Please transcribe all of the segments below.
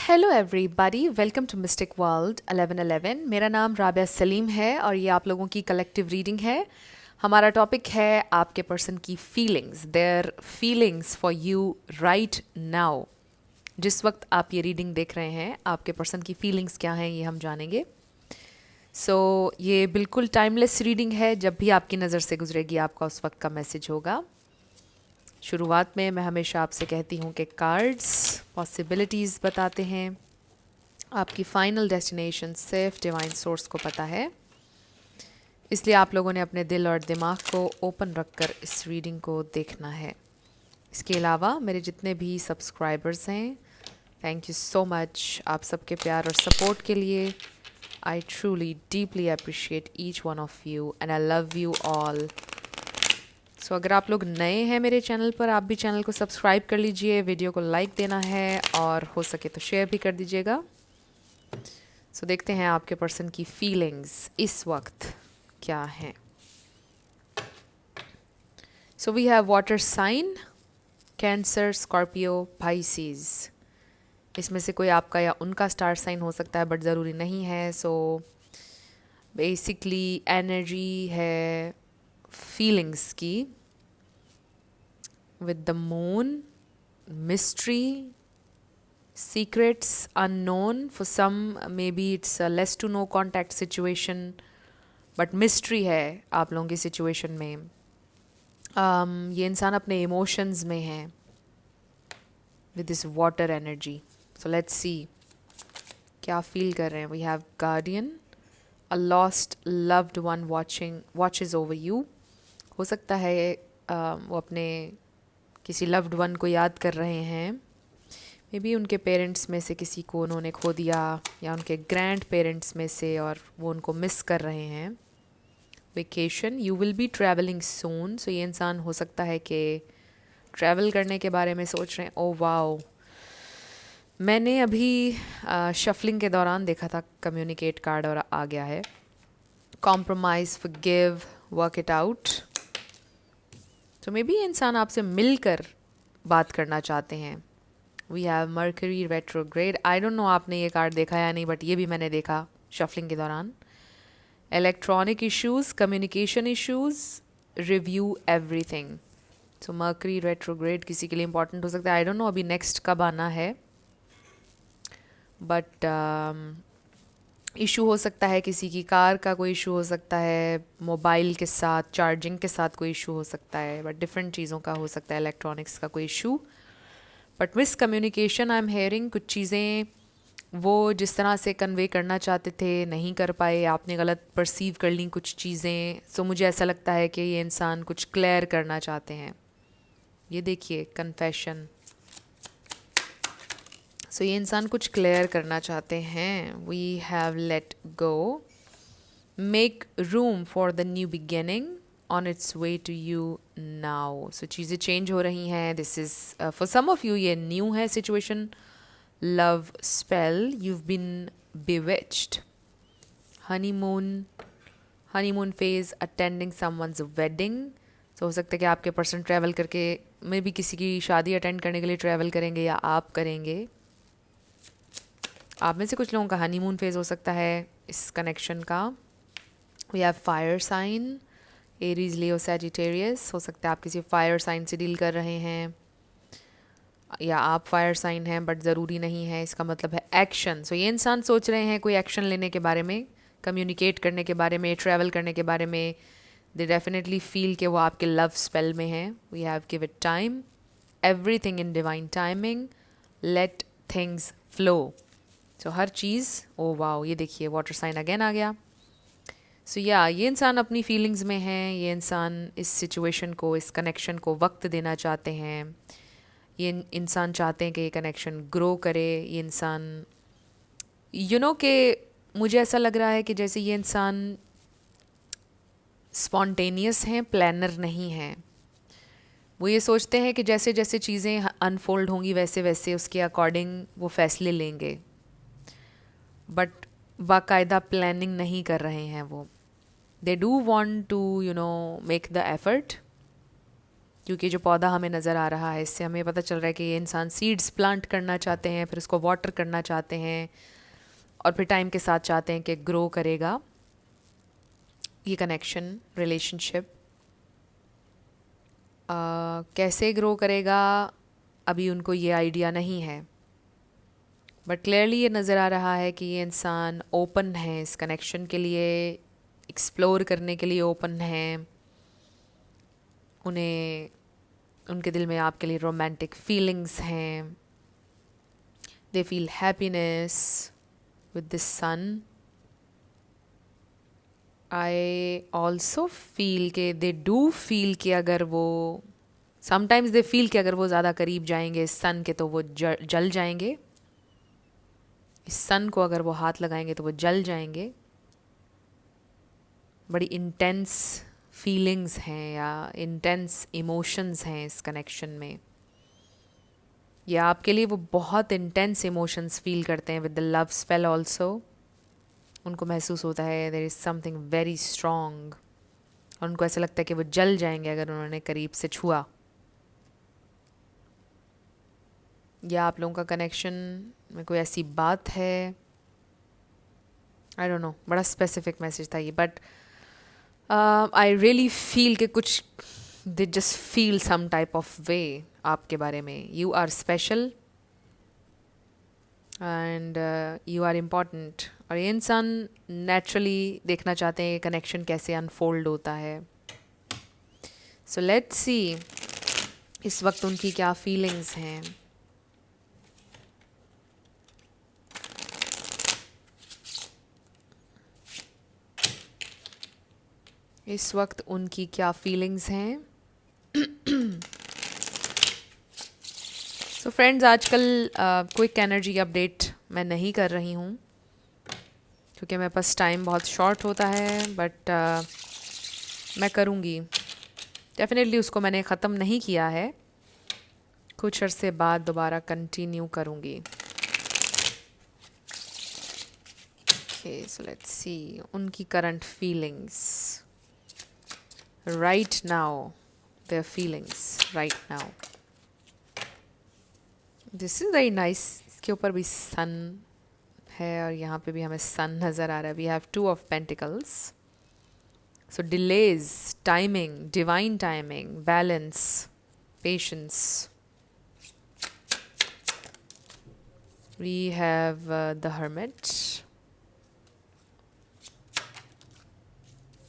Hello everybody, welcome to mystic world 1111। मेरा नाम राबिया सलीम है और ये आप लोगों की कलेक्टिव रीडिंग है। हमारा टॉपिक है आपके पर्सन की feelings, their feelings for you right now. जिस वक्त आप ये रीडिंग देख रहे हैं, आपके पर्सन की फीलिंग्स क्या हैं ये हम जानेंगे। ये बिल्कुल टाइमलेस रीडिंग है, जब भी आपकी नज़र से गुजरेगी आपका उस वक्त का मैसेज होगा। शुरुआत में मैं हमेशा आपसे कहती हूँ कि कार्ड्स पॉसिबिलिटीज़ बताते हैं, आपकी फाइनल डेस्टिनेशन सिर्फ डिवाइन सोर्स को पता है। इसलिए आप लोगों ने अपने दिल और दिमाग को ओपन रखकर इस रीडिंग को देखना है। इसके अलावा मेरे जितने भी सब्सक्राइबर्स हैं, थैंक यू सो मच आप सबके प्यार और सपोर्ट के लिए। I truly deeply appreciate each one of you and I love you all. अगर आप लोग नए हैं मेरे चैनल पर, आप भी चैनल को सब्सक्राइब कर लीजिए, वीडियो को लाइक देना है और हो सके तो शेयर भी कर दीजिएगा। देखते हैं आपके पर्सन की फीलिंग्स इस वक्त क्या हैं। We have water sign, Cancer, Scorpio, Pisces. इसमें से कोई आपका या उनका स्टार साइन हो सकता है, बट ज़रूरी नहीं है। बेसिकली एनर्जी है फीलिंग्स की, with the moon, mystery, secrets unknown. For some maybe it's a less to no contact situation, but mystery है आप लोगों की situation में। ये इंसान अपने emotions में है with this water energy. So let's see क्या feel कर रहे हैं। We have guardian, a lost loved one watches over you. हो सकता है वो अपने किसी लव्ड वन को याद कर रहे हैं। मे बी उनके पेरेंट्स में से किसी को उन्होंने खो दिया, या उनके ग्रैंड पेरेंट्स में से, और वो उनको मिस कर रहे हैं। Vacation, you will be travelling soon. ये इंसान हो सकता है कि ट्रैवल करने के बारे में सोच रहे हैं। ओ वाओ, मैंने अभी शफलिंग के दौरान देखा था कम्युनिकेट कार्ड और आ गया है। Compromise, forgive, work it out. Maybe इंसान आपसे मिलकर बात करना चाहते हैं। We have Mercury retrograde. I don't know आपने ये कार्ड देखा या नहीं, बट ये भी मैंने देखा शफलिंग के दौरान। Electronic issues, communication issues, review everything. Mercury retrograde किसी के लिए इंपॉर्टेंट हो सकता है। आई डोंट नो अभी नेक्स्ट कब आना है, बट इशू हो सकता है, किसी की कार का कोई इशू हो सकता है, मोबाइल के साथ चार्जिंग के साथ कोई इशू हो सकता है, बट डिफरेंट चीज़ों का हो सकता है, इलेक्ट्रॉनिक्स का कोई issue. But miss communication I am hearing, कुछ चीज़ें वो जिस तरह से कन्वे करना चाहते थे नहीं कर पाए, आपने गलत परसीव कर ली कुछ चीज़ें। मुझे ऐसा लगता है कि ये इंसान कुछ क्लियर करना चाहते हैं। ये देखिए कन्फेशन। ये इंसान कुछ क्लियर करना चाहते हैं। We have let go, make room for the new beginning on its way to you now. चीज़ें चेंज हो रही हैं। This is for some of you ये न्यू है situation. Love spell, you've been bewitched. Honeymoon phase, attending someone's wedding. हो सकता है कि आपके पर्सन ट्रैवल करके मे बी किसी की शादी अटेंड करने के लिए ट्रैवल करेंगे, या आप करेंगे। आप में से कुछ लोगों का हनीमून फेज हो सकता है इस कनेक्शन का। We have fire sign, Aries, Leo, Sagittarius. हो सकता है आप किसी फायर साइन से डील कर रहे हैं, या आप फायर साइन हैं, बट ज़रूरी नहीं है। इसका मतलब है एक्शन। ये इंसान सोच रहे हैं कोई एक्शन लेने के बारे में, कम्युनिकेट करने के बारे में, ट्रैवल करने के बारे में। दे डेफिनेटली फील कि वो आपके लव स्पेल में हैं। We have give it time, everything in divine timing, let things flow. हर चीज़, ओ वाओ, ये देखिए वाटर साइन अगेन आ गया। ये इंसान अपनी फीलिंग्स में है। ये इंसान इस सिचुएशन को, इस कनेक्शन को वक्त देना चाहते हैं। ये इंसान चाहते हैं कि ये कनेक्शन ग्रो करे। ये इंसान कि मुझे ऐसा लग रहा है कि जैसे ये इंसान स्पॉन्टेनियस हैं, प्लानर नहीं हैं। वो ये सोचते हैं कि जैसे जैसे चीज़ें अनफोल्ड होंगी वैसे वैसे उसके अकॉर्डिंग वो फैसले लेंगे, बट बाकायदा प्लानिंग नहीं कर रहे हैं वो। They do want to make the effort, क्योंकि जो पौधा हमें नज़र आ रहा है इससे हमें पता चल रहा है कि ये इंसान सीड्स प्लांट करना चाहते हैं, फिर उसको वाटर करना चाहते हैं और फिर टाइम के साथ चाहते हैं कि ग्रो करेगा ये कनेक्शन, रिलेशनशिप। कैसे ग्रो करेगा अभी उनको ये आइडिया नहीं है, बट क्लियरली ये नज़र आ रहा है कि ये इंसान ओपन है इस कनेक्शन के लिए, एक्सप्लोर करने के लिए ओपन है। उन्हें, उनके दिल में आपके लिए रोमांटिक फीलिंग्स हैं, they feel happiness with this sun. I also feel के दे डू फील कि अगर वो समटाइम्स दे फील कि अगर वो ज़्यादा करीब जाएंगे इस सन के तो वो जल जाएंगे। इस सन को अगर वो हाथ लगाएंगे तो वो जल जाएंगे। बड़ी इंटेंस फीलिंग्स हैं या इंटेंस इमोशंस हैं इस कनेक्शन में, या आपके लिए वो बहुत इंटेंस इमोशंस फील करते हैं with the love spell also. उनको महसूस होता है there is something very strong और उनको ऐसा लगता है कि वो जल जाएंगे अगर उन्होंने करीब से छुआ। या आप लोगों का कनेक्शन में कोई ऐसी बात है, आई डोंट नो, बड़ा स्पेसिफिक मैसेज था ये, बट आई रियली फील कि कुछ they just feel some type of way आपके बारे में। You are special and you are important. और ये इंसान नेचुरली देखना चाहते हैं ये कनेक्शन कैसे अनफोल्ड होता है। सो लेट्स सी इस वक्त उनकी क्या फीलिंग्स हैं। इस वक्त उनकी क्या फीलिंग्स हैं। सो फ्रेंड्स, आजकल क्विक एनर्जी अपडेट मैं नहीं कर रही हूँ क्योंकि मेरे पास टाइम बहुत शॉर्ट होता है, बट मैं करूँगी डेफिनेटली। उसको मैंने ख़त्म नहीं किया है, कुछ अरसे बाद दोबारा कंटिन्यू करूँगी। ओके, सो लेट्स सी उनकी current feelings right now, their feelings right now. This is very nice. इसके ऊपर भी sun है और यहाँ पे भी हमें sun नज़र आ रहा है। We have two of pentacles. So delays, timing, divine timing, balance, patience. We have the Hermit,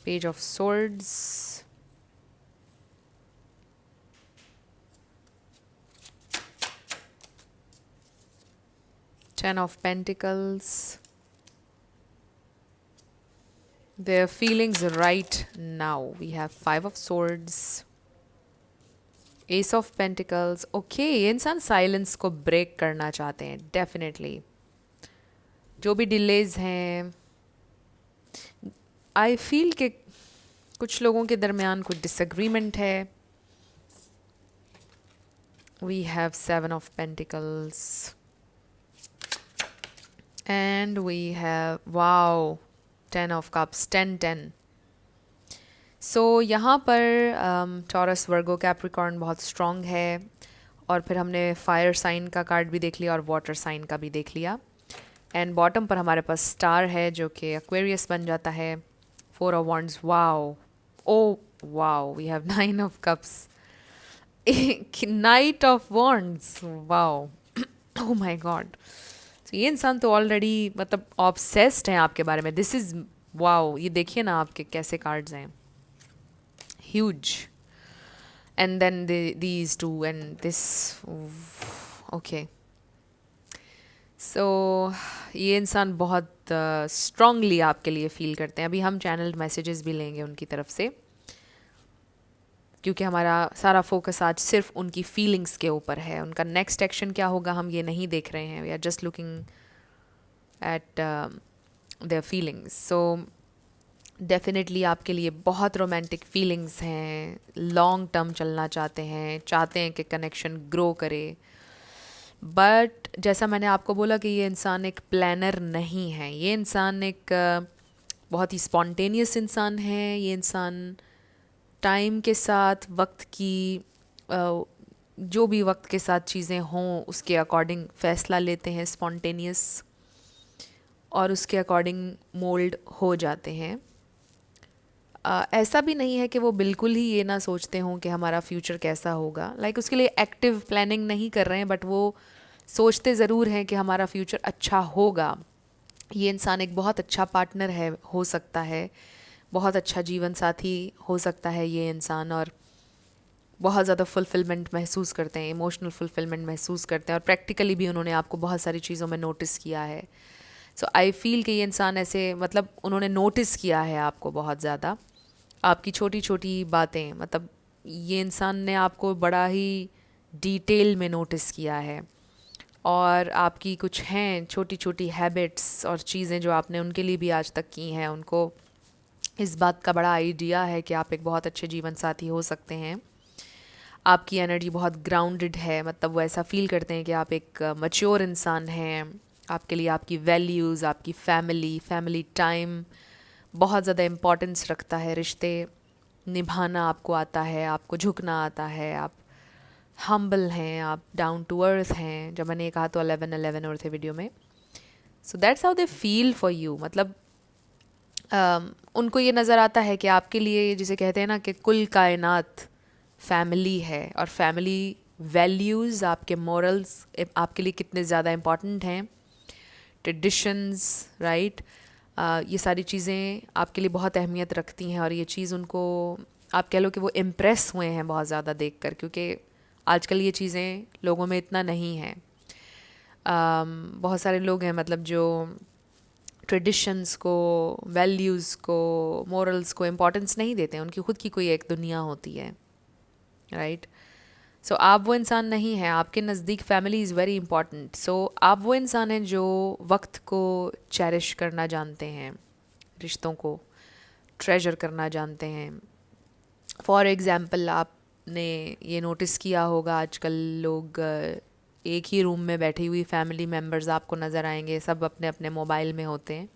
Page of Swords, Ten of Pentacles. Their feelings right now. We have Five of Swords, Ace of Pentacles. Okay, ये इंसान silence को break करना चाहते हैं definitely. जो भी delays हैं, I feel कि कुछ लोगों के दरमियान कुछ डिसएग्रीमेंट है। We have Seven of Pentacles. And we have, wow, 10 of Cups, 10-10. So यहाँ पर टॉरस, वर्गो, कैप्रिकॉर्न बहुत स्ट्रॉन्ग है। और फिर हमने फायर साइन का कार्ड भी देख लिया और वाटर साइन का भी देख लिया। एंड बॉटम पर हमारे पास स्टार है जो कि एक्वेरियस बन जाता है। Four of wands, wow, oh wow, we have 9 of cups, knight of wands, wow, oh my God. तो ये इंसान तो ऑलरेडी मतलब ऑब्सेस्ड हैं आपके बारे में। दिस इज़ वाओ, ये देखिए ना आपके कैसे कार्ड्स हैं, huge. And then these two and this, okay. So ये इंसान बहुत स्ट्रांगली आपके लिए फील करते हैं। अभी हम चैनल्ड मैसेजेस भी लेंगे उनकी तरफ से, क्योंकि हमारा सारा फोकस आज सिर्फ उनकी फीलिंग्स के ऊपर है। उनका नेक्स्ट एक्शन क्या होगा हम ये नहीं देख रहे हैं। We are just looking at their feelings. So definitely आपके लिए बहुत रोमांटिक फीलिंग्स हैं, लॉन्ग टर्म चलना चाहते हैं कि कनेक्शन ग्रो करे। बट जैसा मैंने आपको बोला कि ये इंसान एक प्लानर नहीं है। ये इंसान एक बहुत ही स्पॉन्टेनियस इंसान है। ये इंसान टाइम के साथ, वक्त की जो भी वक्त के साथ चीज़ें हों उसके अकॉर्डिंग फ़ैसला लेते हैं, स्पॉन्टेनियस, और उसके अकॉर्डिंग मोल्ड हो जाते हैं। ऐसा भी नहीं है कि वो बिल्कुल ही ये ना सोचते हों कि हमारा फ्यूचर कैसा होगा, लाइक उसके लिए एक्टिव प्लानिंग नहीं कर रहे हैं, बट वो सोचते ज़रूर हैं कि हमारा फ्यूचर अच्छा होगा। ये इंसान एक बहुत अच्छा पार्टनर है, हो सकता है बहुत अच्छा जीवन साथी हो सकता है ये इंसान, और बहुत ज़्यादा फुलफिलमेंट महसूस करते हैं, इमोशनल फुलफिलमेंट महसूस करते हैं, और प्रैक्टिकली भी उन्होंने आपको बहुत सारी चीज़ों में नोटिस किया है। सो आई फील कि ये इंसान ऐसे, मतलब उन्होंने नोटिस किया है आपको बहुत ज़्यादा, आपकी छोटी छोटी बातें, मतलब ये इंसान ने आपको बड़ा ही डिटेल में नोटिस किया है, और आपकी कुछ हैं छोटी छोटी हैबिट्स और चीज़ें जो आपने उनके लिए भी आज तक की हैं, उनको इस बात का बड़ा आइडिया है कि आप एक बहुत अच्छे जीवन साथी हो सकते हैं। आपकी एनर्जी बहुत ग्राउंडेड है, मतलब वो ऐसा फील करते हैं कि आप एक मैच्योर इंसान हैं। आपके लिए आपकी वैल्यूज़, आपकी फैमिली टाइम बहुत ज़्यादा इम्पोर्टेंस रखता है। रिश्ते निभाना आपको आता है, आपको झुकना आता है, आप हम्बल हैं, आप डाउन टू अर्थ हैं। जब मैंने ये कहा तो 11-11 और थे वीडियो में। So that's how they feel for you, मतलब उनको ये नज़र आता है कि आपके लिए, जिसे कहते हैं ना कि कुल कायनात फैमिली है, और फैमिली वैल्यूज़, आपके मॉरल्स आपके लिए कितने ज़्यादा इम्पॉर्टेंट हैं, ट्रेडिशंस, राइट, ये सारी चीज़ें आपके लिए बहुत अहमियत रखती हैं। और ये चीज़ उनको, आप कह लो कि वो इम्प्रेस हुए हैं बहुत ज़्यादा देखकर, क्योंकि आजकल ये चीज़ें लोगों में इतना नहीं है। बहुत सारे लोग हैं मतलब जो ट्रेडिशंस को, वैल्यूज़ को, मॉरल्स को इम्पोर्टेंस नहीं देते हैं। उनकी खुद की कोई एक दुनिया होती है, राइट। सो आप वो इंसान नहीं हैं, आपके नज़दीक फैमिली इज़ वेरी इंपॉर्टेंट। सो आप वो इंसान हैं जो वक्त को चेरिश करना जानते हैं, रिश्तों को ट्रेजर करना जानते हैं। फॉर एग्ज़ाम्पल, आपने ये नोटिस किया होगा आजकल लोग, एक ही रूम में बैठी हुई फैमिली मेम्बर्स आपको नज़र आएंगे, सब अपने अपने मोबाइल में होते हैं।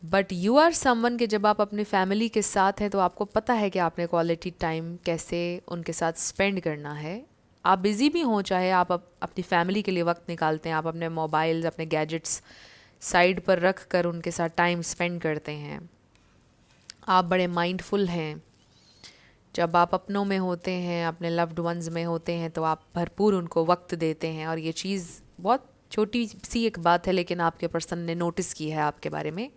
बट यू आर समवन के जब आप अपनी फैमिली के साथ हैं तो आपको पता है कि आपने क्वालिटी टाइम कैसे उनके साथ स्पेंड करना है। आप बिज़ी भी हों, चाहे आप अपनी फैमिली के लिए वक्त निकालते हैं, आप अपने मोबाइल्स, अपने गैजेट्स साइड पर रख कर उनके साथ टाइम स्पेंड करते हैं। आप बड़े माइंडफुल हैं। जब आप अपनों में होते हैं, अपने लव्ड वंस में होते हैं, तो आप भरपूर उनको वक्त देते हैं। और ये चीज़ बहुत छोटी सी एक बात है, लेकिन आपके पर्सन ने नोटिस की है आपके बारे में,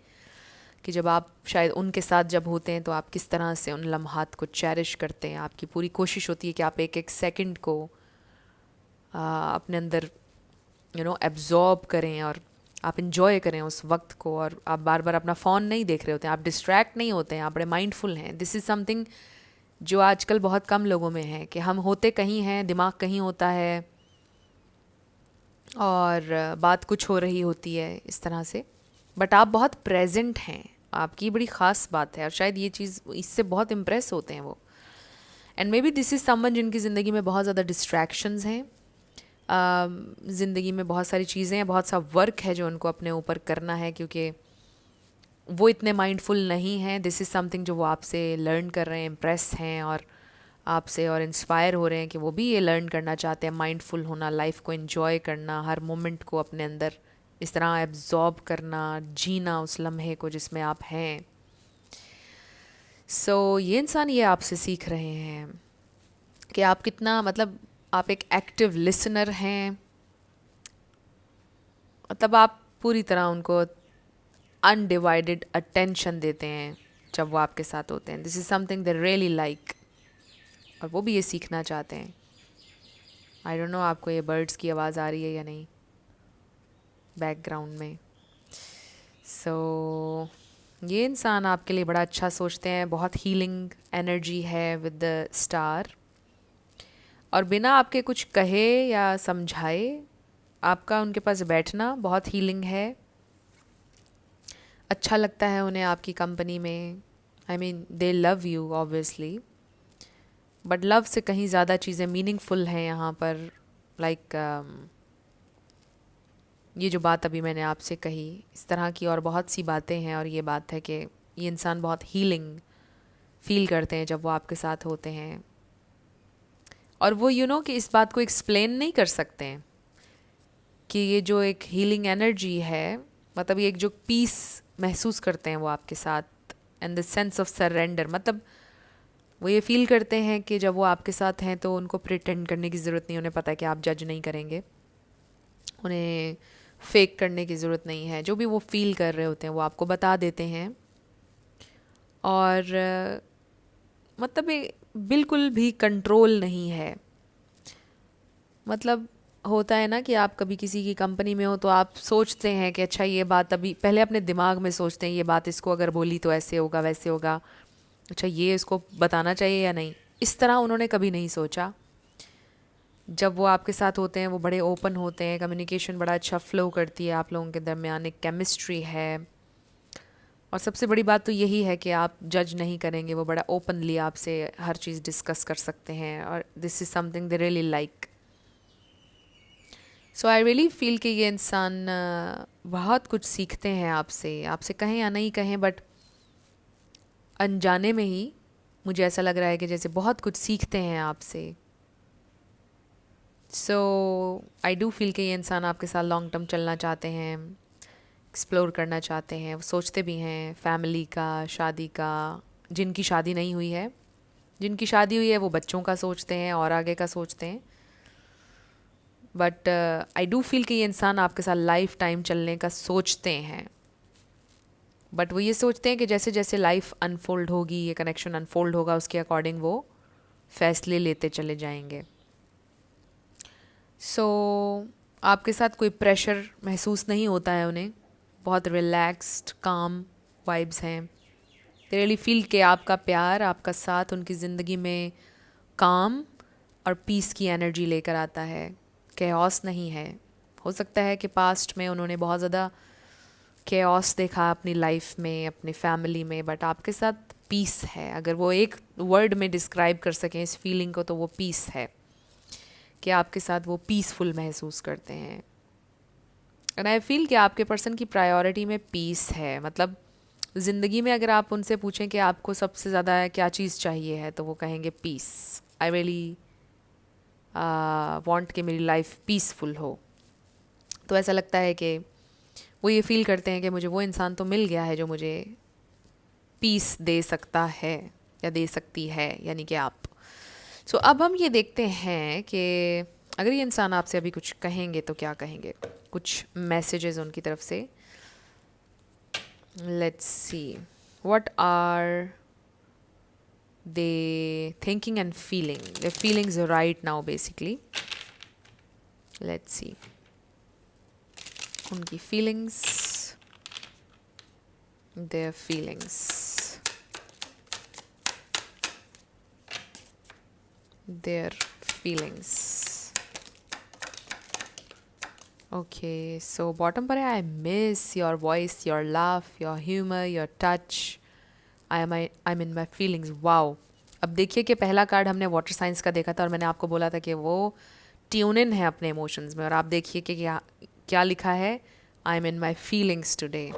कि जब आप शायद उनके साथ जब होते हैं तो आप किस तरह से उन लम्हात को चेरिश करते हैं। आपकी पूरी कोशिश होती है कि आप एक एक सेकंड को अपने अंदर एब्जॉर्ब करें, और आप इंजॉय करें उस वक्त को। और आप बार बार अपना फ़ोन नहीं देख रहे होते हैं, आप डिस्ट्रैक्ट नहीं होते हैं, आप बड़े माइंडफुल हैं। दिस इज़ समथिंग जो आजकल बहुत कम लोगों में है, कि हम होते कहीं हैं, दिमाग कहीं होता है, और बात कुछ हो रही होती है इस तरह से। बट आप बहुत प्रेजेंट हैं, आपकी बड़ी ख़ास बात है, और शायद ये चीज़, इससे बहुत इम्प्रेस होते हैं वो। And may be this is someone जिनकी ज़िंदगी में बहुत ज़्यादा डिस्ट्रैक्शंस हैं, ज़िंदगी में बहुत सारी चीज़ें हैं, बहुत सा वर्क है जो उनको अपने ऊपर करना है, क्योंकि वो इतने माइंडफुल नहीं हैं। दिस इज़ समथिंग जो वो आपसे लर्न कर रहे हैं, इम्प्रेस हैं और आपसे, और इंस्पायर हो रहे हैं कि वो भी ये लर्न करना चाहते हैं, माइंडफुल होना, लाइफ को एंजॉय करना, हर मोमेंट को अपने अंदर इस तरह एब्जॉर्ब करना, जीना उस लम्हे को जिसमें आप हैं। सो ये इंसान ये आपसे सीख रहे हैं कि आप कितना, मतलब आप एक एक्टिव लिसनर हैं, मतलब आप पूरी तरह उनको अनडिवाइडेड अटेंशन देते हैं जब वो आपके साथ होते हैं। This is something they really like, और वो भी ये सीखना चाहते हैं। आई डोंट नो आपको ये बर्ड्स की आवाज़ आ रही है या नहीं बैकग्राउंड में। सो ये इंसान आपके लिए बड़ा अच्छा सोचते हैं, बहुत हीलिंग एनर्जी है विद द स्टार, और बिना आपके कुछ कहे या समझाए आपका उनके पास बैठना बहुत हीलिंग है। अच्छा लगता है उन्हें आपकी कंपनी में। I mean they love you obviously, but love से कहीं ज़्यादा चीज़ें मीनिंगफुल हैं यहाँ पर। लाइक ये जो बात अभी मैंने आपसे कही, इस तरह की और बहुत सी बातें हैं, और ये बात है कि ये इंसान बहुत हीलिंग फील करते हैं जब वो आपके साथ होते हैं। और वो कि इस बात को एक्सप्लेन नहीं कर सकते हैं कि ये जो एक हीलिंग एनर्जी है, मतलब ये एक जो पीस महसूस करते हैं वो आपके साथ, and the sense of surrender, मतलब वो ये फील करते हैं कि जब वो आपके साथ हैं तो उनको प्रिटेंड करने की ज़रूरत नहीं, उन्हें पता है कि आप जज नहीं करेंगे, उन्हें फेक करने की ज़रूरत नहीं है, जो भी वो फील कर रहे होते हैं वो आपको बता देते हैं। और मतलब ये बिल्कुल भी कंट्रोल नहीं है। मतलब होता है ना कि आप कभी किसी की कंपनी में हो तो आप सोचते हैं कि अच्छा ये बात, अभी पहले अपने दिमाग में सोचते हैं ये बात इसको अगर बोली तो ऐसे होगा वैसे होगा, अच्छा ये इसको बताना चाहिए या नहीं। इस तरह उन्होंने कभी नहीं सोचा। जब वो आपके साथ होते हैं वो बड़े ओपन होते हैं, कम्युनिकेशन बड़ा अच्छा फ्लो करती है आप लोगों के दरमियान, एक केमिस्ट्री है। और सबसे बड़ी बात तो यही है कि आप जज नहीं करेंगे, वो बड़ा ओपनली आपसे हर चीज़ डिस्कस कर सकते हैं, और this is something they really like. So I really feel कि ये इंसान बहुत कुछ सीखते हैं आपसे, आपसे कहें या नहीं कहें, बट अनजाने में ही मुझे ऐसा लग रहा है कि जैसे बहुत कुछ सीखते हैं आपसे। सो आई डू फील कि ये इंसान आपके साथ लॉन्ग टर्म चलना चाहते हैं, एक्सप्लोर करना चाहते हैं, वो सोचते भी हैं फैमिली का, शादी का। जिनकी शादी नहीं हुई है, जिनकी शादी हुई है वो बच्चों का सोचते हैं और आगे का सोचते हैं। बट आई डू फील कि ये इंसान आपके साथ लाइफ टाइम चलने का सोचते हैं, बट वो ये सोचते हैं कि जैसे जैसे लाइफ अनफोल्ड होगी, ये कनेक्शन अनफोल्ड होगा, उसके अकॉर्डिंग वो फैसले लेते चले जाएंगे। सो आपके साथ कोई प्रेशर महसूस नहीं होता है उन्हें, बहुत रिलैक्स्ड काम वाइब्स हैं। दे रियली फील कि आपका प्यार, आपका साथ उनकी ज़िंदगी में काम और पीस की एनर्जी लेकर आता है, केओस नहीं है। हो सकता है कि पास्ट में उन्होंने बहुत ज़्यादा केओस देखा अपनी लाइफ में, अपनी फैमिली में, बट आपके साथ पीस है। अगर वो एक वर्ड में डिस्क्राइब कर सकें इस फीलिंग को तो वो पीस है, कि आपके साथ वो पीसफुल महसूस करते हैं। एंड आई फील कि आपके पर्सन की प्रायोरिटी में पीस है। मतलब ज़िंदगी में अगर आप उनसे पूछें कि आपको सबसे ज़्यादा क्या चीज़ चाहिए है, तो वो कहेंगे पीस। आई रियली वांट कि मेरी लाइफ पीसफुल हो। तो ऐसा लगता है कि वो ये फील करते हैं कि मुझे वो इंसान तो मिल गया है जो मुझे पीस दे सकता है या दे सकती है, यानी कि आप। सो अब हम ये देखते हैं कि अगर ये इंसान आपसे अभी कुछ कहेंगे तो क्या कहेंगे, कुछ मैसेजेस उनकी तरफ से। Let's see what are they thinking and feeling, their feelings right now basically. Let's see उनकी feelings, their feelings, their feelings. Okay, so bottom पर है I miss your voice, your laugh, your humor, your touch. I'm in my feelings. Wow. अब देखिए कि पहला card हमने water science का देखा था और मैंने आपको बोला था कि वो ट्यून इन है अपने इमोशंस में, और आप देखिए कि क्या क्या लिखा है, I am in my feelings today.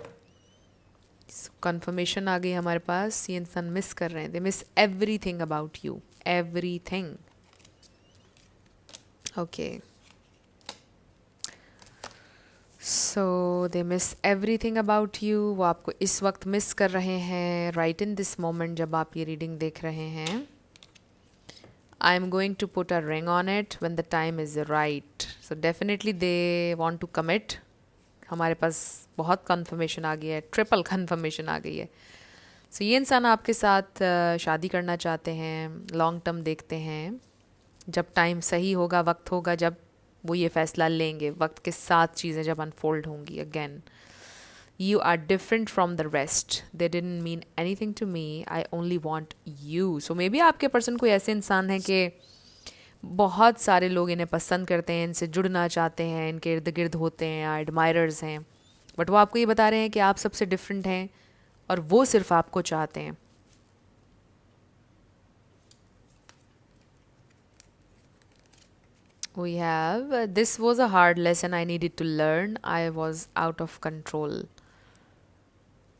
Confirmation आ गई हमारे पास, ये इंसान मिस कर रहे हैं, they miss everything about you, everything. Okay, so they miss everything about you. वो आपको इस वक्त मिस कर रहे हैं, राइट इन दिस मोमेंट जब आप ये रीडिंग देख रहे हैं। I am going to put a ring on it when the time is right. So definitely they want to commit. हमारे पास बहुत कंफर्मेशन आ गई है, ट्रिपल कंफर्मेशन आ गई है। सो ये इंसान आपके साथ शादी करना चाहते हैं, लॉन्ग टर्म देखते हैं। जब टाइम सही होगा, वक्त होगा जब वो ये फैसला लेंगे, वक्त के साथ चीज़ें जब अनफोल्ड होंगी। Again you are different from the rest, they didn't mean anything to me, I only want you. So maybe आपके पर्सन कोई ऐसे इंसान है कि बहुत सारे लोग इन्हें पसंद करते हैं, इनसे जुड़ना चाहते हैं, इनके इर्द गिर्द होते हैं, एडमायरर्स हैं, बट वो आपको ये बता रहे हैं कि आप सबसे डिफरेंट हैं और वो सिर्फ आपको चाहते हैं। We have this was a hard lesson I needed to learn. I was out of control.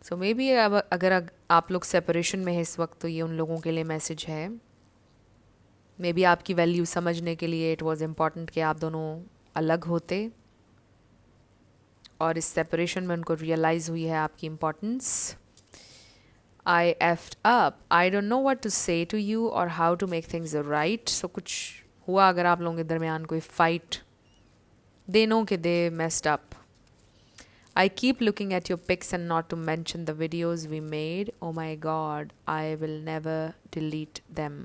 So maybe अब अगर आप लोग सेपरेशन में है इस वक्त तो ये उन लोगों के लिए मैसेज है। मे बी आपकी वैल्यू समझने के लिए इट वॉज़ इम्पॉर्टेंट कि आप दोनों अलग होते, और इस सेपरेशन में उनको रियलाइज़ हुई है आपकी importance. I effed up. I don't know what to say to you or how to make things right. So कुछ हुआ अगर आप लोगों के दरमियान कोई fight. They know कि they messed up. I keep looking at your pics and not to mention the videos we made. Oh my God, I will never delete them.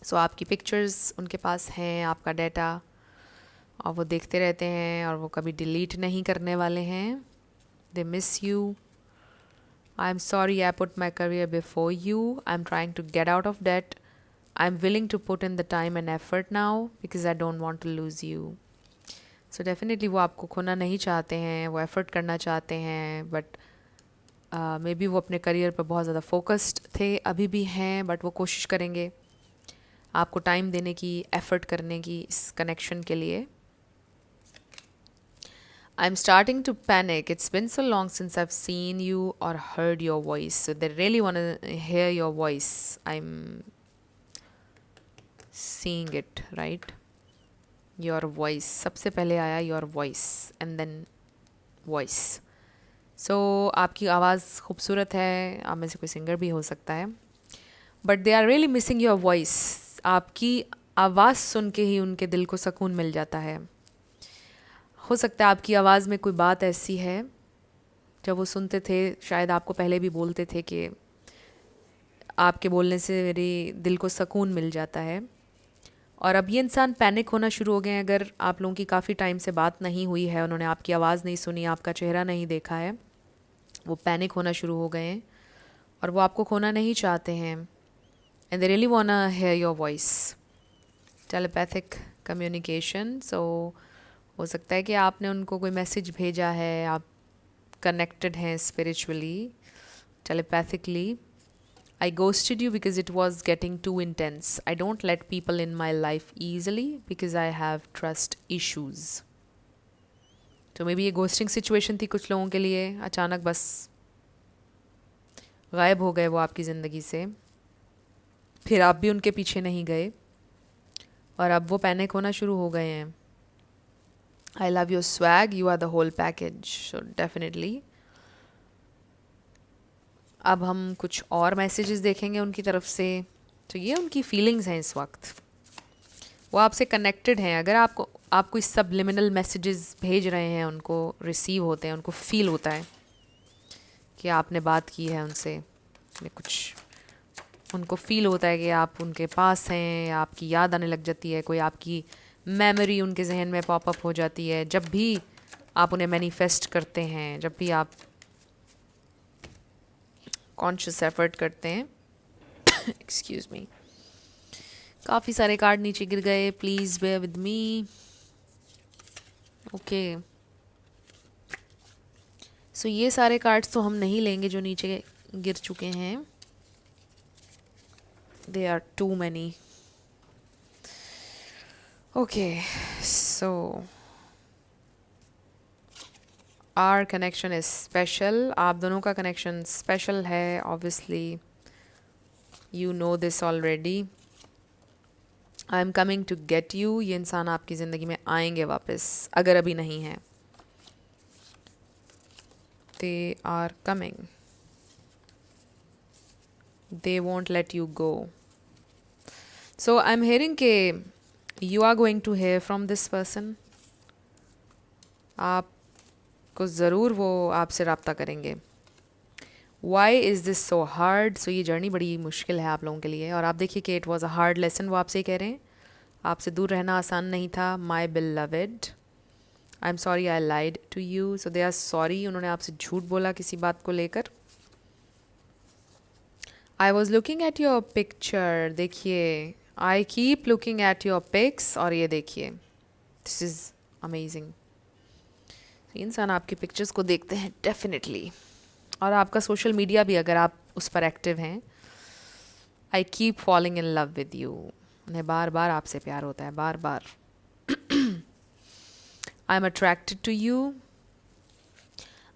So आपकी pictures उनके पास हैं, आपका data, और वो देखते रहते हैं और वो कभी delete नहीं करने वाले हैं. They miss you. I'm sorry I put my career before you. I'm trying to get out of debt. I'm willing to put in the time and effort now because I don't want to lose you. So definitely वो आपको खोना नहीं चाहते हैं, वो effort करना चाहते हैं, but मे बी वो अपने करियर पर बहुत ज़्यादा फोकस्ड थे, अभी भी हैं, बट वो कोशिश करेंगे आपको टाइम देने की, एफ़र्ट करने की इस कनेक्शन के लिए. I'm starting to panic. It's been so long since I've seen you or heard your voice. So they really want to hear your voice. I'm seeing it, right? Your voice. सबसे पहले आया your voice and then voice. So आपकी आवाज़ खूबसूरत है, आप में से कोई सिंगर भी हो सकता है, but they are really missing your voice. आपकी आवाज़ सुन के ही उनके दिल को सुकून मिल जाता है. हो सकता है आपकी आवाज़ में कोई बात ऐसी है, जब वो सुनते थे शायद आपको पहले भी बोलते थे कि आपके बोलने से मेरे दिल को सुकून मिल जाता है. और अब ये इंसान पैनिक होना शुरू हो गए हैं. अगर आप लोगों की काफ़ी टाइम से बात नहीं हुई है, उन्होंने आपकी आवाज़ नहीं सुनी, आपका चेहरा नहीं देखा है, वो पैनिक होना शुरू हो गए हैं और वो आपको खोना नहीं चाहते हैं. And they really wanna hear your voice. Telepathic communication. So हो सकता है कि आपने उनको कोई मैसेज भेजा है, आप कनेक्टेड हैं spiritually, telepathically. I ghosted you because it was getting too intense. I don't let people in my life easily because I have trust issues. तो मे बी ये घोस्टिंग सिचुएशन थी कुछ लोगों के लिए. अचानक बस गायब हो गए वो आपकी ज़िंदगी से, फिर आप भी उनके पीछे नहीं गए और अब वो पैनिक होना शुरू हो गए हैं. I love your swag, you are the whole package. So definitely. अब हम कुछ और मैसेजेस देखेंगे उनकी तरफ से. तो ये उनकी फीलिंग्स हैं इस वक्त. वो आपसे कनेक्टेड हैं. अगर आपको इस सबलिमिनल मैसेजेस भेज रहे हैं, उनको रिसीव होते हैं, उनको फील होता है कि आपने बात की है उनसे, कुछ उनको फील होता है कि आप उनके पास हैं, या आपकी याद आने लग जाती है, कोई आपकी मेमोरी उनके जहन में पॉपअप हो जाती है जब भी आप उन्हें मैनिफेस्ट करते हैं, जब भी आप कॉन्शियस एफर्ट करते हैं. Excuse me. काफ़ी सारे कार्ड नीचे गिर गए. Please bear with me. Okay, so ये सारे कार्ड्स तो हम नहीं लेंगे जो नीचे गिर चुके हैं. They are too many. Okay, so our connection is special. आप दोनों का कनेक्शन स्पेशल है. Obviously you know this already. I am coming to get you. ये इंसान आपकी ज़िंदगी में आएंगे वापस, अगर अभी नहीं है. They are coming. They won't let you go. So I am hearing के you are going to hear from this person. आपको ज़रूर वो आपसे रब्ता करेंगे. Why is this so hard. So ये जर्नी बड़ी मुश्किल है आप लोगों के लिए. और आप देखिए कि it was a hard lesson. वो आपसे कह रहे हैं आपसे दूर रहना आसान नहीं था. My beloved, I am sorry I lied to you. So they are sorry. उन्होंने आपसे झूठ बोला किसी बात को लेकर. I was looking at your picture. देखिए, I keep looking at your pics. और ये देखिए, दिस इज़ अमेजिंग. इंसान आपकी पिक्चर्स को देखते हैं डेफिनेटली, और आपका सोशल मीडिया भी अगर आप उस पर एक्टिव हैं. I keep falling in love with you. उन्हें बार बार आपसे प्यार होता है, बार बार. I am attracted to you.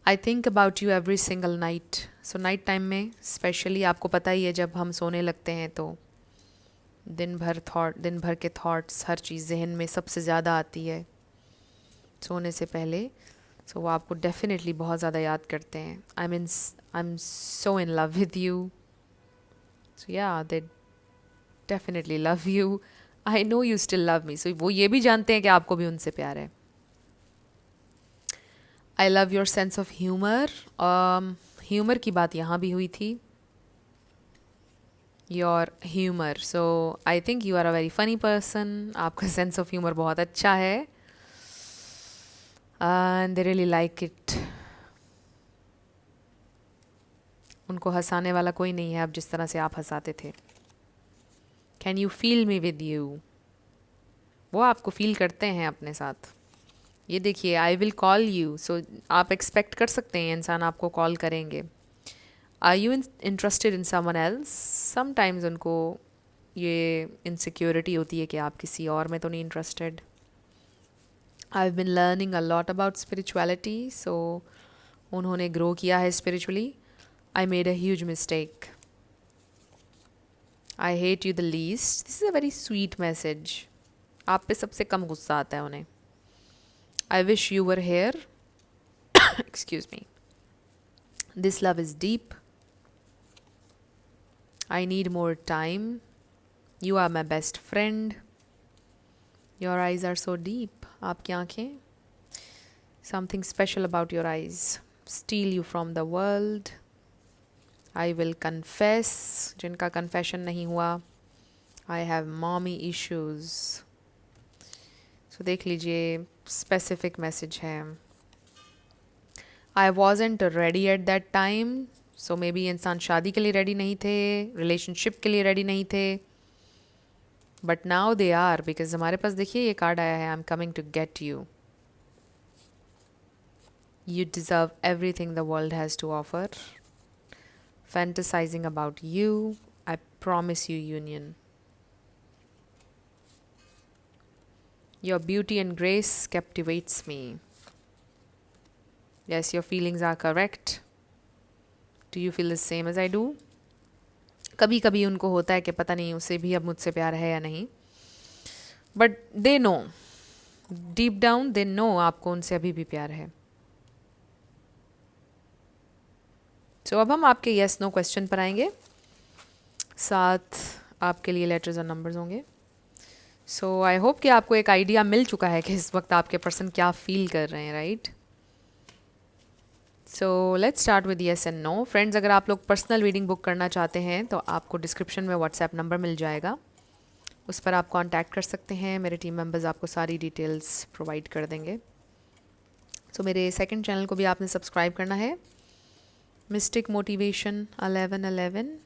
I think about you every single night. So night time में स्पेशली, आपको पता ही है जब हम सोने लगते हैं तो दिन भर के थॉट्स, हर चीज़ जहन में सबसे ज़्यादा आती है सोने से पहले। सो वो आपको डेफिनेटली बहुत ज़्यादा याद करते हैं। I am so in love with you. So yeah they definitely love you. I know you still love me. So वो ये भी जानते हैं कि आपको भी उनसे प्यार है। I love your sense of humour. Humour की बात यहाँ भी हुई थी। Your humour, so I think you are a very funny person. आपका सेंस ऑफ ह्यूमर बहुत अच्छा है and they really like it. उनको हंसाने वाला कोई नहीं है अब जिस तरह से आप हंसाते थे। Can you feel me with you, वो आपको फील करते हैं अपने साथ। ये देखिए, I will call you, so आप एक्सपेक्ट कर सकते हैं इंसान आपको कॉल करेंगे। Are you interested in someone else, sometimes उनको ये इनसिक्योरिटी होती है कि आप किसी और में तो नहीं interested. I have been learning a lot about spirituality, so उन्होंने ग्रो किया है spiritually. I made a huge mistake. I hate you the least, this is a very sweet message. आप पे सबसे कम गुस्सा आता है उन्हें। I wish you were here, excuse me, this love is deep, I need more time. You are my best friend. Your eyes are so deep. आपकी आँखें, something special about your eyes. Steal you from the world. I will confess. जिनका confession नहीं हुआ. I have mommy issues. So देख लीजिए, specific message है. I wasn't ready at that time. So maybe इंसान शादी के लिए रेडी नहीं थे, रिलेशनशिप के लिए रेडी नहीं थे, but now they are, because हमारे पास देखिए ये कार्ड आया है, I am coming to get you. You deserve everything the world has to offer, fantasising about you, I promise you union. Your beauty and grace captivates me. Yes, your feelings are correct. Do you feel the same as I do? कभी कभी उनको होता है कि पता नहीं उसे भी अब मुझसे प्यार है या नहीं, but they know, deep down they know आपको उनसे अभी भी प्यार है। सो अब हम आपके यस नो क्वेश्चन पर आएंगे, साथ आपके लिए लेटर्स और नंबर्स होंगे। सो आई होप कि आपको एक आइडिया मिल चुका है कि इस वक्त आपके पर्सन क्या फील कर रहे हैं, right? So let's start with yes and no. Friends, अगर आप लोग पर्सनल रीडिंग बुक करना चाहते हैं तो आपको डिस्क्रिप्शन में व्हाट्सएप नंबर मिल जाएगा, उस पर आप कांटेक्ट कर सकते हैं। मेरे टीम मेंबर्स आपको सारी डिटेल्स प्रोवाइड कर देंगे। सो मेरे सेकंड चैनल को भी आपने सब्सक्राइब करना है, मिस्टिक मोटिवेशन 1111,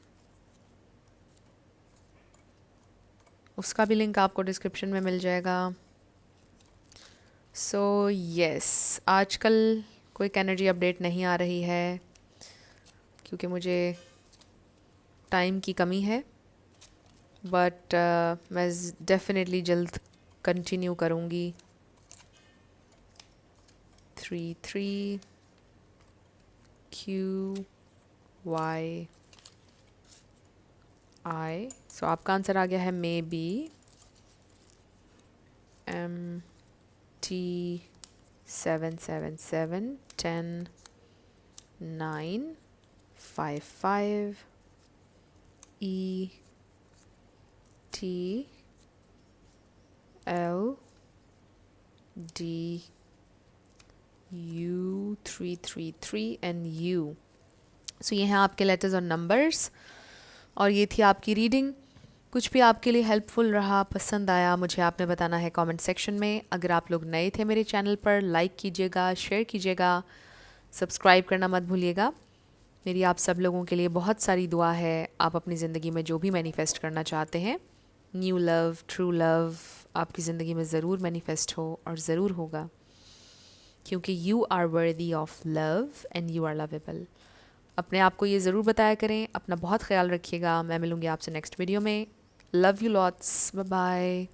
उसका भी लिंक आपको डिस्क्रिप्शन में मिल जाएगा। सो यस, आजकल कोई एनर्जी अपडेट नहीं आ रही है क्योंकि मुझे टाइम की कमी है, बट मैं डेफिनेटली जल्द कंटिन्यू करूँगी। 33 QYI। सो आपका आंसर आ गया है may be MT777 10 9 55 ETLDU333 and U। सो ये हैं आपके लेटर्स और नंबर्स, और ये थी आपकी रीडिंग। कुछ भी आपके लिए हेल्पफुल रहा, पसंद आया, मुझे आपने बताना है कमेंट सेक्शन में। अगर आप लोग नए थे मेरे चैनल पर, लाइक कीजिएगा, शेयर कीजिएगा, सब्सक्राइब करना मत भूलिएगा। मेरी आप सब लोगों के लिए बहुत सारी दुआ है। आप अपनी ज़िंदगी में जो भी मैनिफेस्ट करना चाहते हैं, न्यू लव, ट्रू लव, आपकी ज़िंदगी में ज़रूर मैनिफेस्ट हो और ज़रूर होगा, क्योंकि you are worthy of love and you are lovable. अपने आप को ये ज़रूर बताया करें। अपना बहुत ख्याल रखिएगा। मैं मिलूँगी आपसे नेक्स्ट वीडियो में। Love you lots, bye bye.